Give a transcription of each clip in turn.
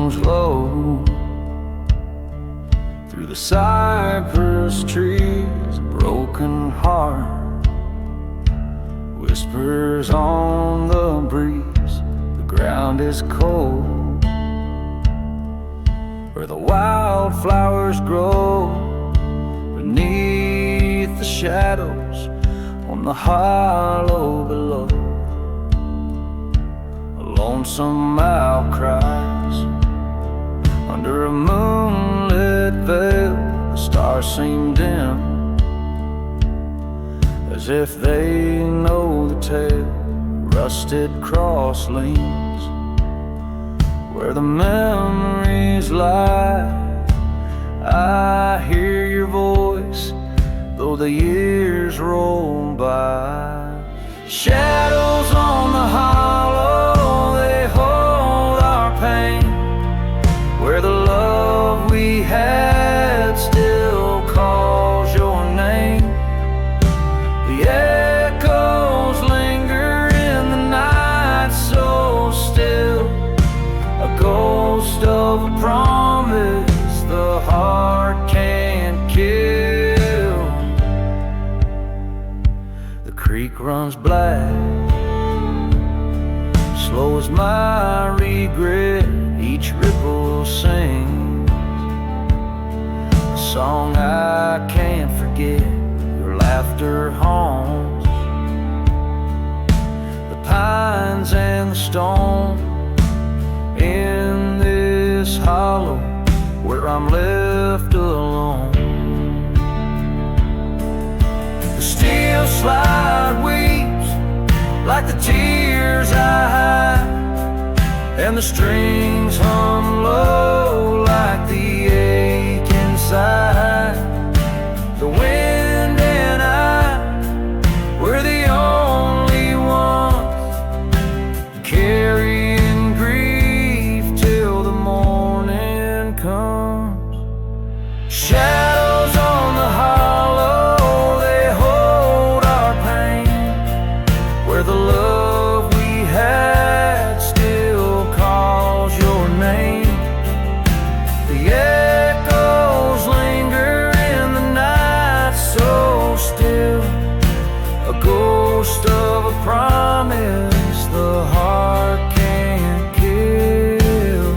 hangs low. Through the cypress trees, a broken heart whispers on the breeze. The ground is cold, where the wildflowers grow beneath the shadows on the hollow below. A lonesome owl cries under a moonlit veil. The stars seem dim, as if they know the tale. Rusted cross leans where the memories lie. I hear your voice, though the years roll by. Shadows on the hollow, they hold our pain, where the love we had still calls your name. The echoes linger in the night so still, a ghost of a promise the heart can't kill. The creek runs black, slow as my regret. Each ripple sings a song I can't forget. Your laughter haunts the pines and the stone in this hollow where I'm left alone. The steel slide weeps like the tears I hide, and the strings hum low like the ache inside. The wind and I, we're the only ones carrying grief till the morning comes. Shadows on the hollow, they hold our pain, where the love we had still calls your name. The echoes linger in the night so still, a ghost of a promise the heart can't kill.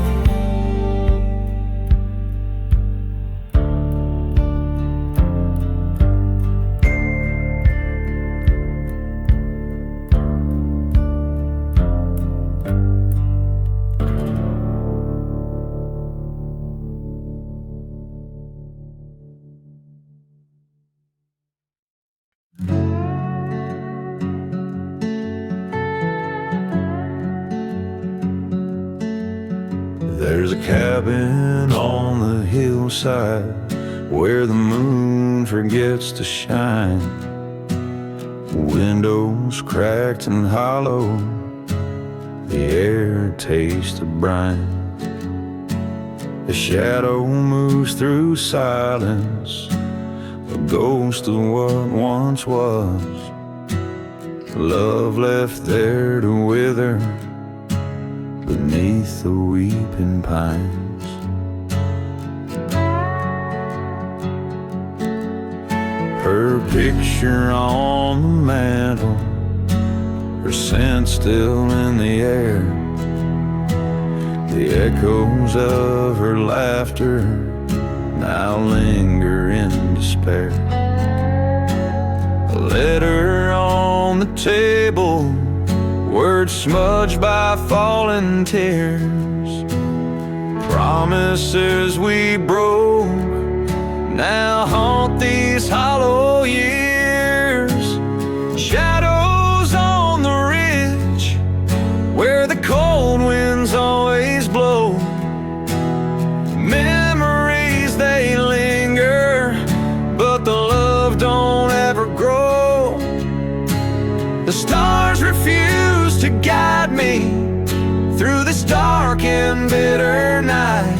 There's a cabin on the hillside where the moon forgets to shine. Windows cracked and hollow, the air tastes of brine. The shadow moves through silence, a ghost of what once was. Love left there to wither beneath the weeping pines. Her picture on the mantle, her scent still in the air. The echoes of her laughter now linger in despair. A letter on the table, words smudged by falling tears. Promises we broke now haunt these hollow years. Shadows on the ridge where the cold winds always blow. Memories they linger, but the love don't ever grow. The stars refuse to guide me through this dark and bitter night.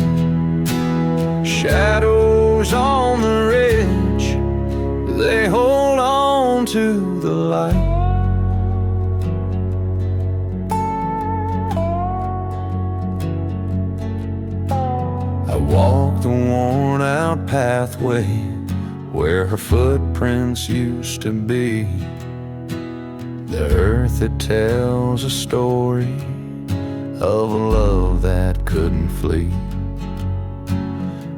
Shadows on the ridge, they hold on to the light. walk the worn-out pathway where her footprints used to be. The earth that tells a story of a love that couldn't flee.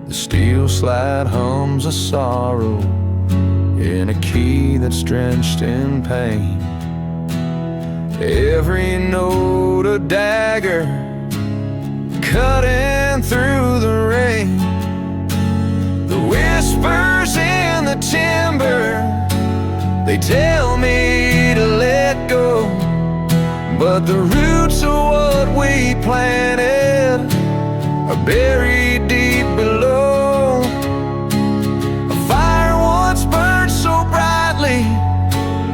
The steel slide hums a sorrow in a key that's drenched in pain. Every note a dagger cutting through the rain. The whispers in the timber, they tell me to let go, but the roots of what we planted are buried deep below. A fire once burned so brightly,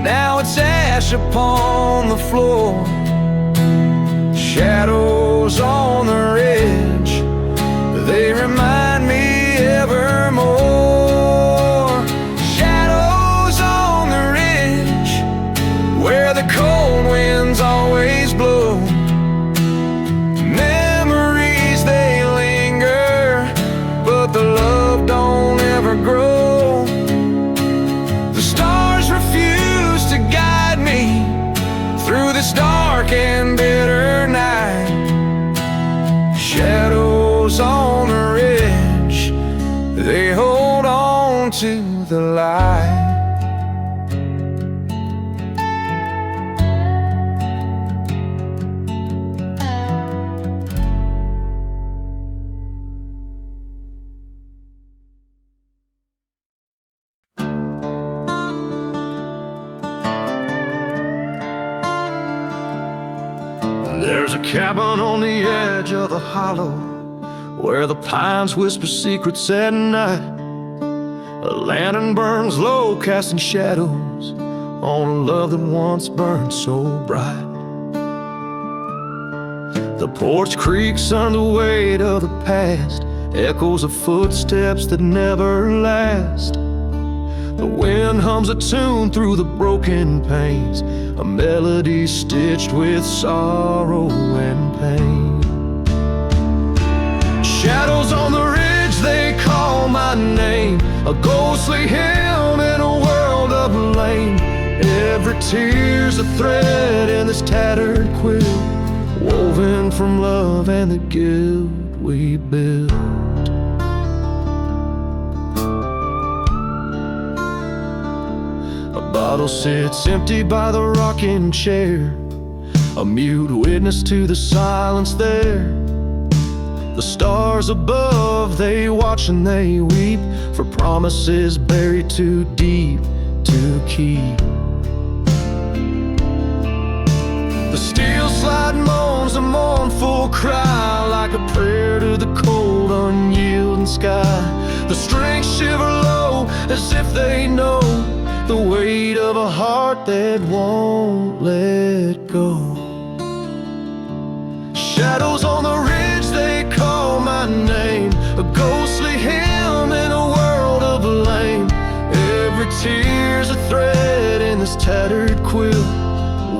now it's ash upon the floor. Shadows on the ridge, they remind me evermore. Shadows on the ridge, where the cold winds always blow. Memories, they linger, but the love don't ever grow. The stars refuse to guide me through this dark and bitter night. Shadows on the ridge, they hold on to the light. There's a cabin on the edge of the hollow where the pines whisper secrets at night. A lantern burns low, casting shadows on a love that once burned so bright. The porch creaks under the weight of the past, echoes of footsteps that never last. The wind hums a tune through the broken panes, a melody stitched with sorrow and pain. Shadows on the ridge, they call my name, a ghostly hymn in a world of blame. Every tear's a thread in this tattered quilt, woven from love and the guilt we built. A bottle sits empty by the rocking chair, a mute witness to the silence there. The stars above, they watch and they weep for promises buried too deep to keep. The steel slide moans a mournful cry, like a prayer to the cold, unyielding sky. The strings shiver low as if they know the weight of a heart that won't let go. Shadows on the ridge, they call my name, a ghostly hymn in a world of blame. Every tear's a thread in this tattered quilt,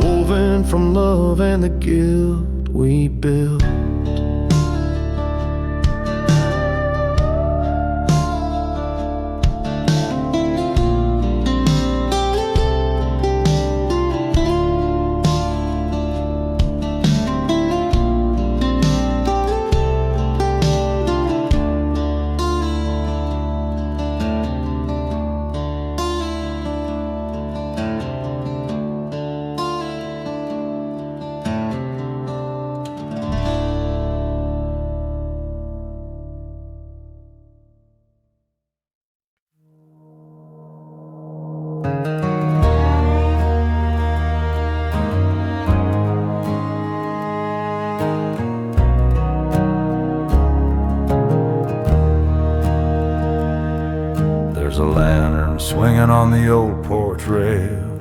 woven from love and the guilt we built. There's a lantern swinging on the old porch rail,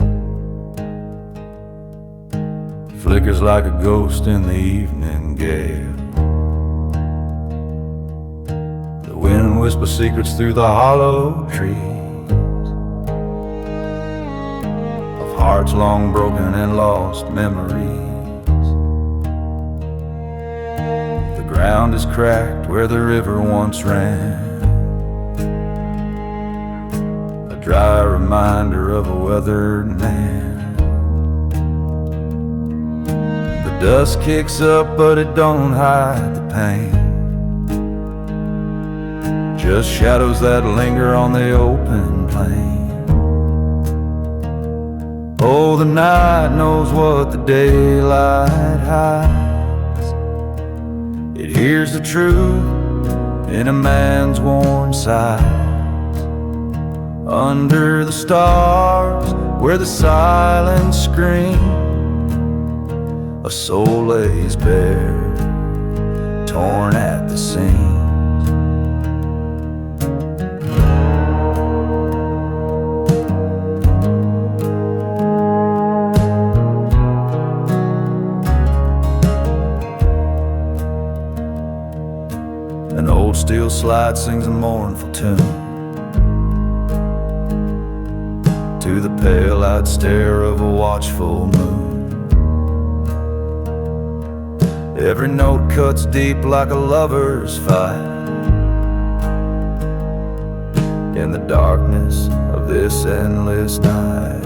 flickers like a ghost in the evening gale. The wind whispers secrets through the hollow trees of hearts long broken and lost memories. The ground is cracked where the river once ran, a dry reminder of a weathered man. The dust kicks up but it don't hide the pain, just shadows that linger on the open plain. Oh, the night knows what the daylight hides. It hears the truth in a man's worn sides. Under the stars where the silence screams, a soul lays bare, torn at the seams. An old steel slide sings a mournful tune to the pale-eyed stare of a watchful moon. Every note cuts deep like a lover's fight in the darkness of this endless night.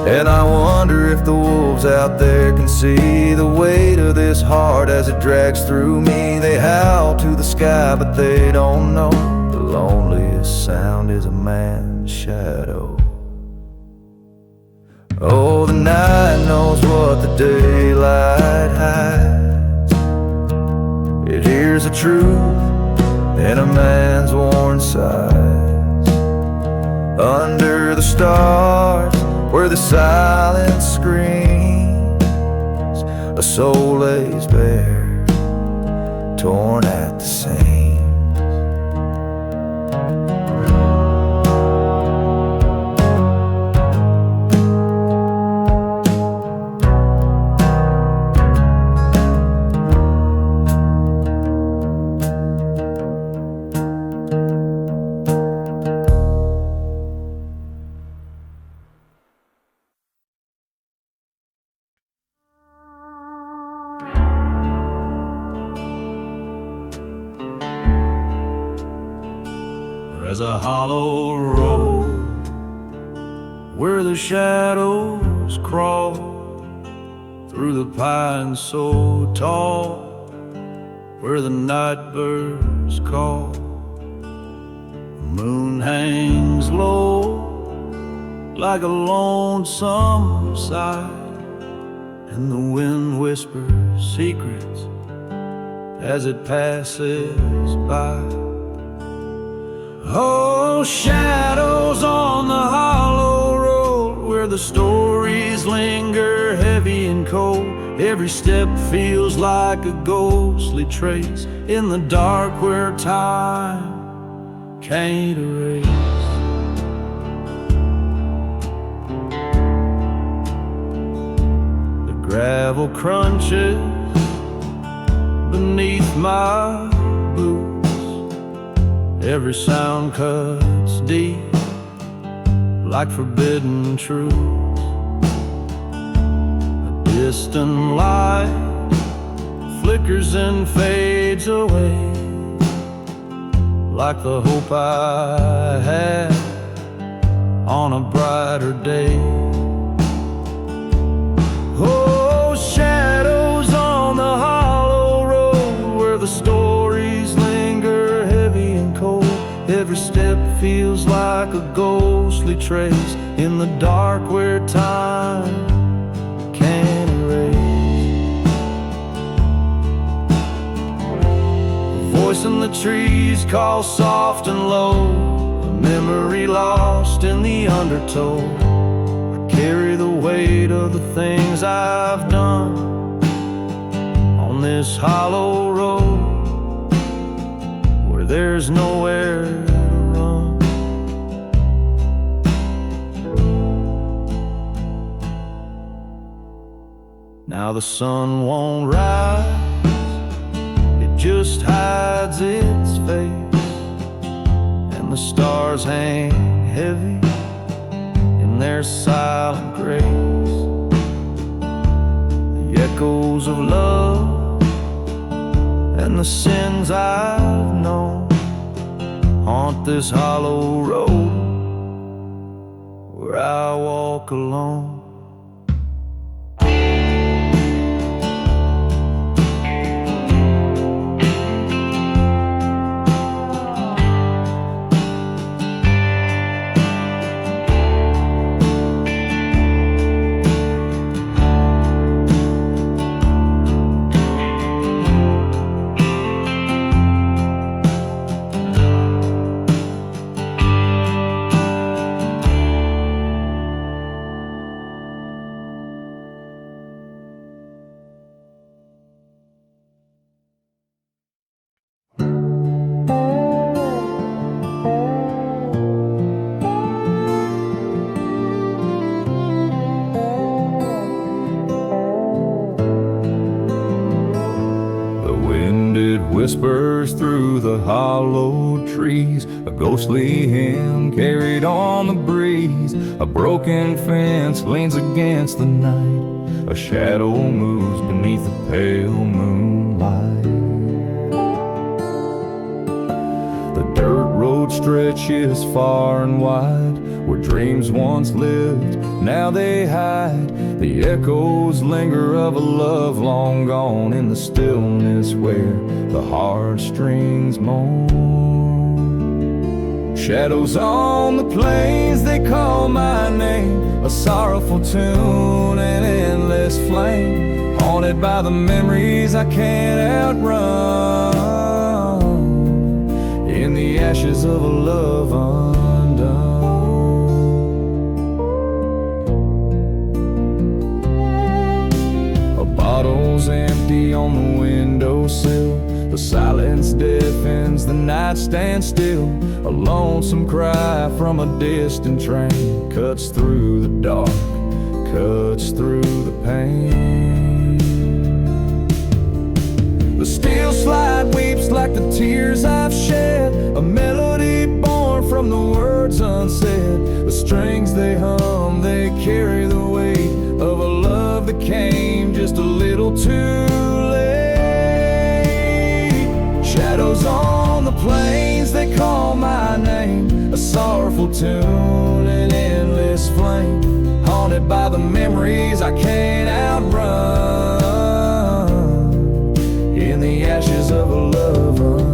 And I wonder if the wolves out there can see the weight of this heart as it drags through me. They howl to the sky, but they don't know the loneliest sound is a man's shadow. Oh, the night knows what the daylight hides. It hears the truth in a man's worn sides. Under the stars where the silence screams, a soul lays bare, torn at the seams. There's a hollow road where the shadows crawl through the pines so tall, where the night birds call. The moon hangs low like a lonesome sigh, and the wind whispers secrets as it passes by. Oh, shadows on the hollow road where the stories linger heavy and cold. Every step feels like a ghostly trace in the dark where time can't erase. The gravel crunches beneath my boots. Every sound cuts deep like forbidden truth. A distant light flickers and fades away like the hope I had on a brighter day. Oh, shadows on the hollow road where the stories linger heavy and cold. Every step feels like a ghostly trace in the dark where time can't erase. A voice in the trees calls soft and low, a memory lost in the undertow. I carry the weight of the things I've done on this hollow road where there's nowhere to run. Now the sun won't rise, it just hides its face, and the stars hang heavy in their silent grace. The echoes of love and the sins I've known haunt this hollow road where I walk alone. Whispers through the hollow trees, a ghostly hymn carried on the breeze. A broken fence leans against the night, a shadow moves beneath the pale moonlight. The dirt road stretches far and wide, where dreams once lived, now they hide. The echoes linger of a love long gone in the stillness where the heartstrings moan. Shadows on the plains, they call my name, a sorrowful tune, an endless flame, haunted by the memories I can't outrun, in the ashes of a love undone. Bottles empty on the windowsill, the silence deafens, the night stands still. A lonesome cry from a distant train cuts through the dark, cuts through the pain. The steel slide weeps like the tears I've shed, a melody born from the words unsaid. The strings they hum, they carry the weight of a love that came just a little too late. Shadows on the plains, they call my name, a sorrowful tune, an endless flame, haunted by the memories I can't outrun, in the ashes of a love undone.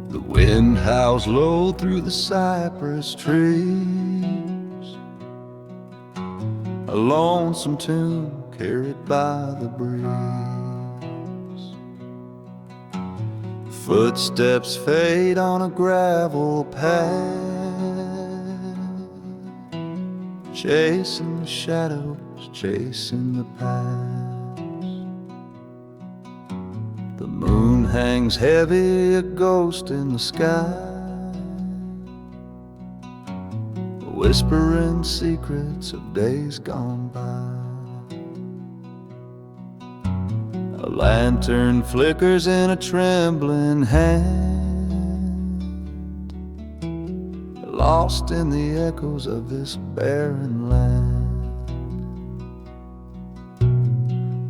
The wind howls low through the cypress trees, a lonesome tune carried by the breeze. Footsteps fade on a gravel path, chasing the shadows, chasing the past. The moon hangs heavy, a ghost in the sky, whispering secrets of days gone by. A lantern flickers in a trembling hand, lost in the echoes of this barren land.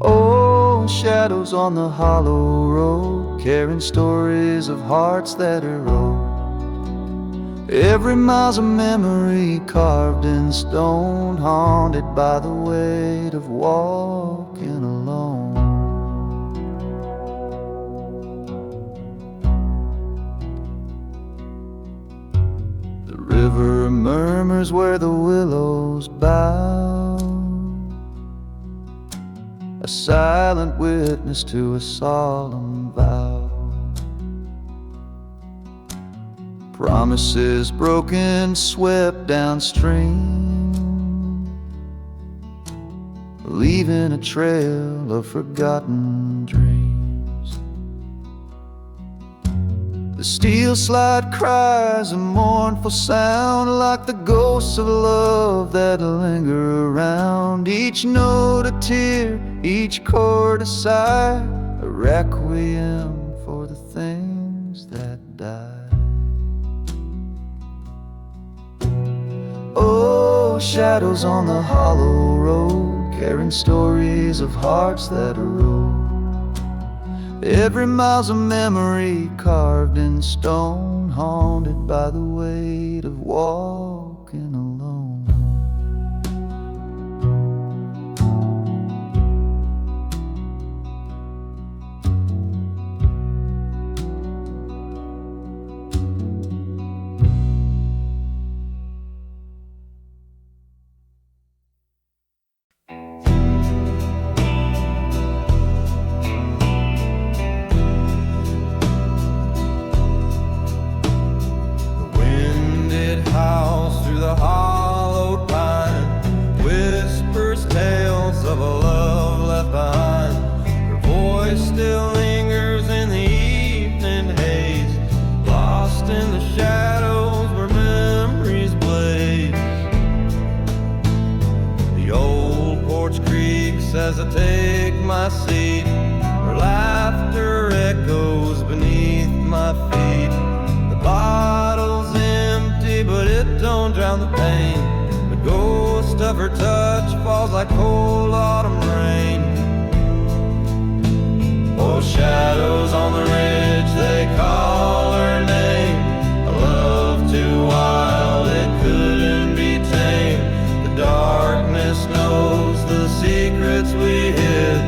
Oh, shadows on the hollow road, carrying stories of hearts that are old. Every mile's a memory carved in stone, haunted by the weight of walking alone. The river murmurs where the willows bow, a silent witness to a solemn vow. Promises broken, swept downstream, leaving a trail of forgotten dreams. The steel slide cries a mournful sound, like the ghosts of love that linger around. Each note a tear, each chord a sigh, a requiem for the things that died. Oh, shadows on the hollow road, carrying stories of hearts that erode. Every mile's a memory carved in stone, haunted by the weight of walking alone. The hollowed pine whispers tales of a love left behind. Her voice still lingers in the evening haze, lost in the shadows where memories blaze. The old porch creaks as I take my seat, her laughter echoes beneath my feet. The bottle's empty, but it don't drown the pain. The ghost of her touch falls like cold autumn rain. Oh, shadows on the ridge, they call her name. A love too wild, it couldn't be tamed. The darkness knows the secrets we hid.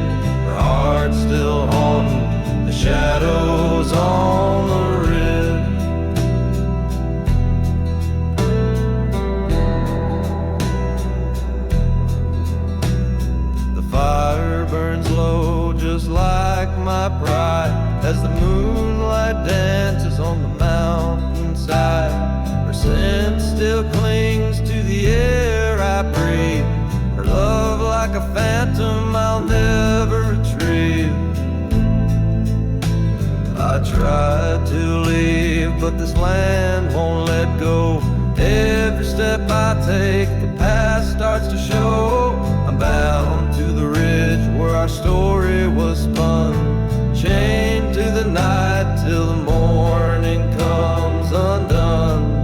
Her heart's still haunting the shadows on the ridge. Fire burns low just like my pride, as the moonlight dances on the mountainside. Her scent still clings to the air I breathe, her love like a phantom I'll never retrieve. I tried to leave, but this land won't let go. Every step I take, the past starts to show. I'm bound to the ridge where our story was spun, chained to the night till the morning comes undone.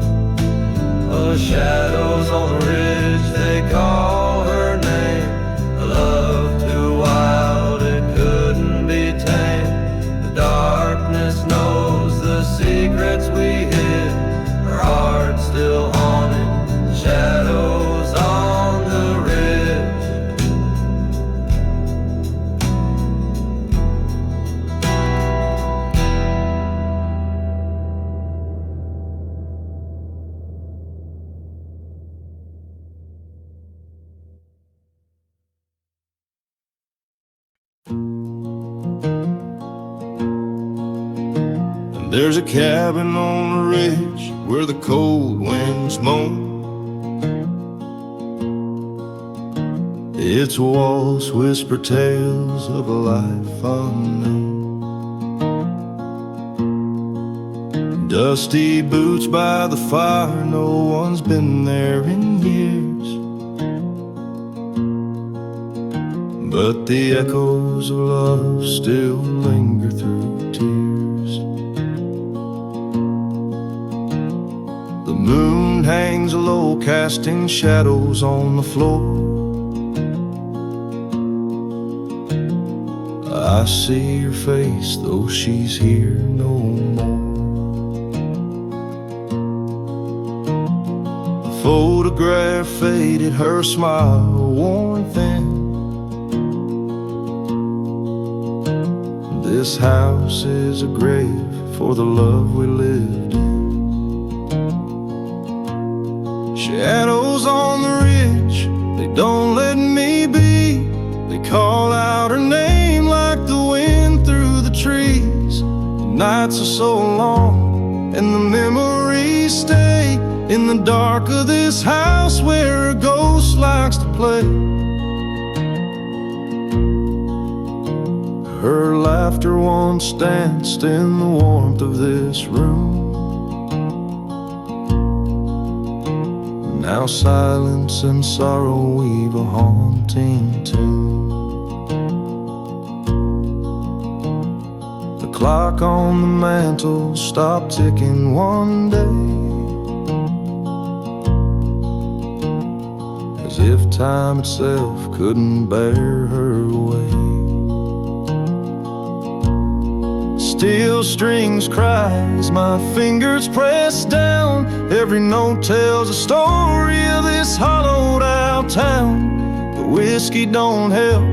The shadows on the ridge, they call her name. A love too wild, it couldn't be tamed. The darkness knows the secrets we hid. Her heart's still haunted, the shadows on the ridge. There's a cabin on the ridge where the cold winds moan. Its walls whisper tales of a life unknown. Dusty boots by the fire, no one's been there in years, but the echoes of love still linger through tears. The moon hangs low, casting shadows on the floor. I see her face, though she's here no more. The photograph faded, her smile worn thin. This house is a grave for the love we lived in. Shadows on the ridge, they don't let me be. They call out her name like the wind through the trees. The nights are so long and the memories stay in the dark of this house where a ghost likes to play. Her laughter once danced in the warmth of this room. Now silence and sorrow weave a haunting tune. The clock on the mantle stopped ticking one day, as if time itself couldn't bear her away. Steel strings cry as my fingers press down. Every note tells a story of this hollowed out town. The whiskey don't help,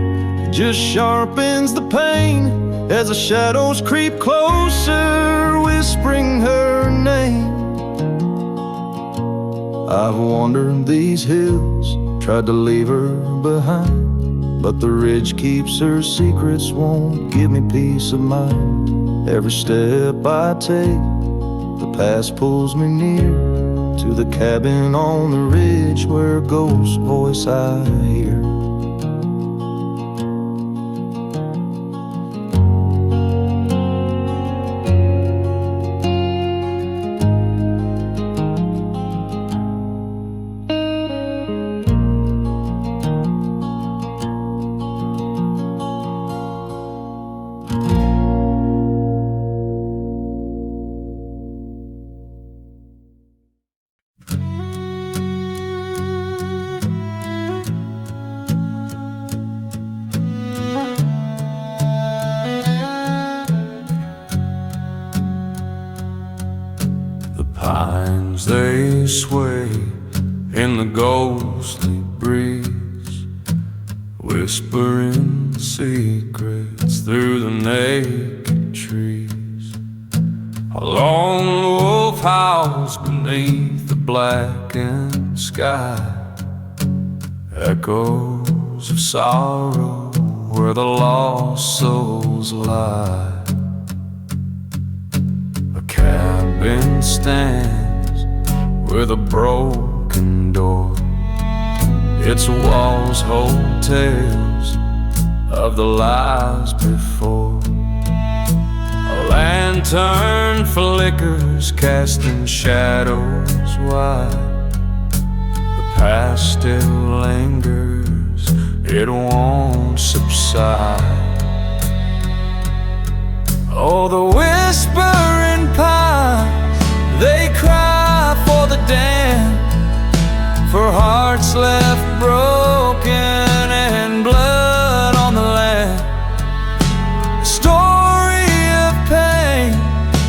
it just sharpens the pain as the shadows creep closer, whispering her name. I've wandered these hills, tried to leave her behind, but the ridge keeps her secrets, won't give me peace of mind. Every step I take, the past pulls me near to the cabin on the ridge where a ghost voice I hear. Pines, they sway in the ghostly breeze, whispering secrets through the naked trees. A lone wolf howls beneath the blackened sky, echoes of sorrow where the lost souls lie. Cabin stands with a broken door, its walls hold tales of the lives before. A lantern flickers, casting shadows wide. The past still lingers, it won't subside. Oh, the whispering pines, they cry for the damned, for hearts left broken and blood on the land. A story of pain,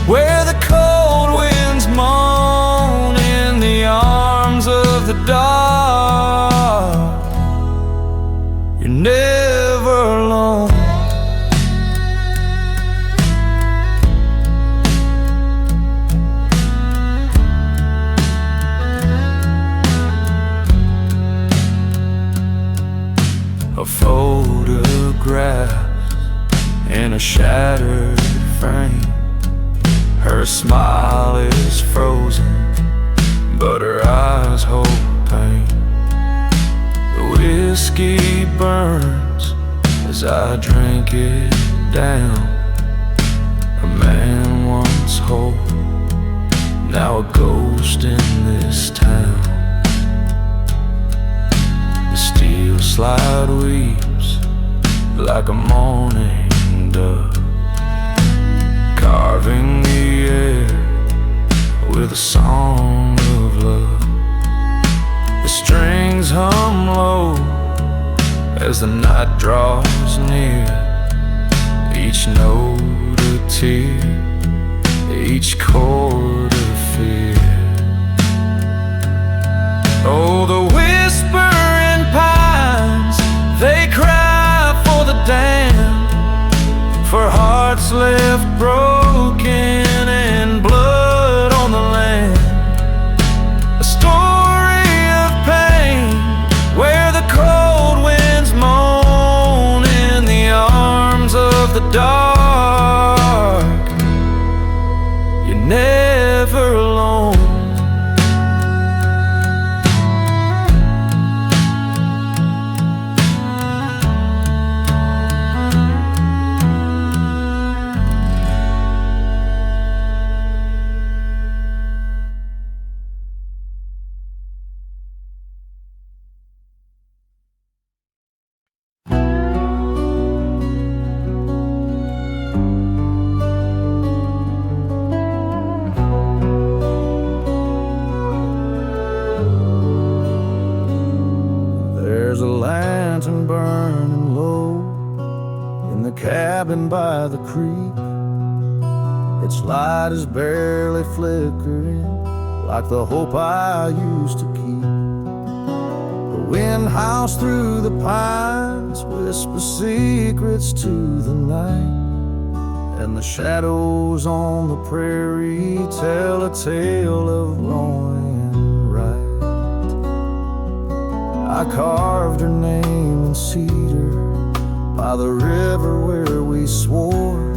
where the cold winds moan in the arms of the dark. You're never alone. A photograph in a shattered frame. Her smile is frozen, but her eyes hold pain. The whiskey burns as I drink it down. A man once whole, now a ghost in this town. The steel slide weeps like a morning dove, carving the air with a song of love. The strings hum low as the night draws near, each note a tear, each chord a fear. Oh, the whispering pines, they cry for the damned, for hearts left broken and blood on the land. A story of pain, where the cold winds moan in the arms of the dark. You're never alone. cabin by the creek. Its light is barely flickering, like the hope I used to keep. The wind howls through the pines, whispers secrets to the night, and the shadows on the prairie tell a tale of wrong and right. I carved her name in cedar by the river where we swore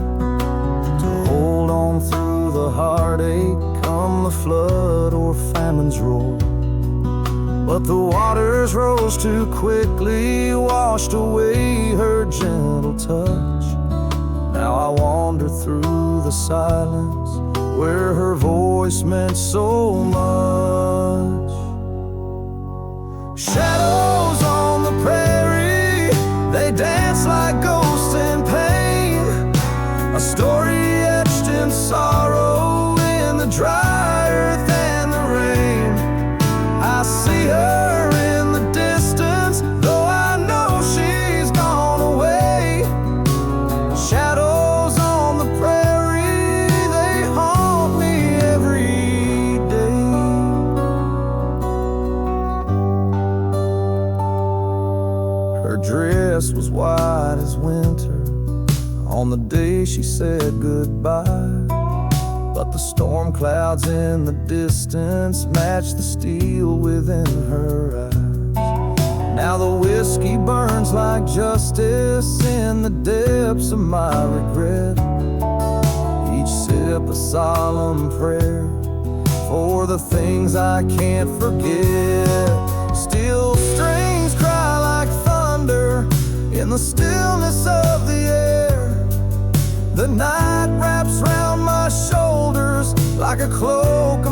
to hold on through the heartache, come the flood or famine's roar. But the waters rose too quickly, washed away her gentle touch. Now I wander through the silence where her voice meant so much. Shadows on the prairie, they dance like ghosts in pain, a story etched in sorrow in the dry earth and the rain. I see her in the distance, though I know she's gone away. Shadows on the prairie, they haunt me every day. Her dress was white as winter on the day she said goodbye, but the storm clouds in the distance match the steel within her eyes. Now the whiskey burns like justice in the depths of my regret, each sip a solemn prayer for the things I can't forget. Steel strings cry like thunder in the stillness of the air. The night wraps round my shoulders like a cloak of